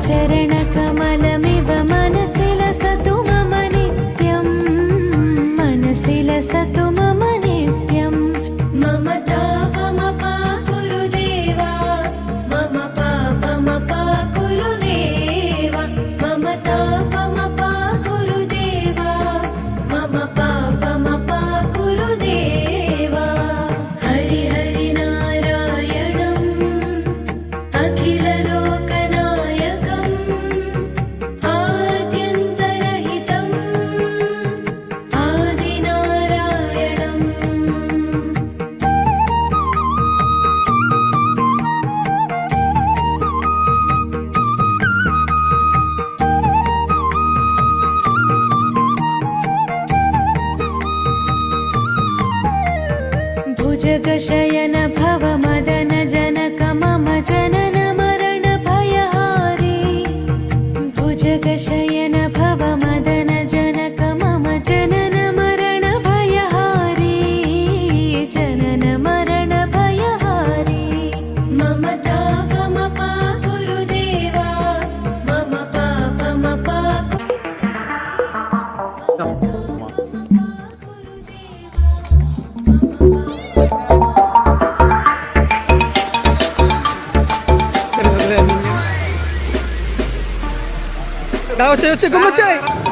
चरणकमलमिव मनसि लसतु मम नित्यं मनसि लसतु मम नित्यं मम तापमपा गुरुदेवा मम पापमपा गुरुदेवा मम तापमपा गुरुदेवा मम पापमपा गुरुदेवा हरि हरि नारायणम् अखिललोकनायकम् आद्यन्तरहितम् आदिनारायणम् भुजगशयन भव मदन जनक मम जनन मरण भयहारी भुजगशयन भव मदन जनक मम जनन मरण भयहारी जनन मरण भयहारी मम तापमपा गुरुदेवा मम पापमपा Daw, cek, cek, cek.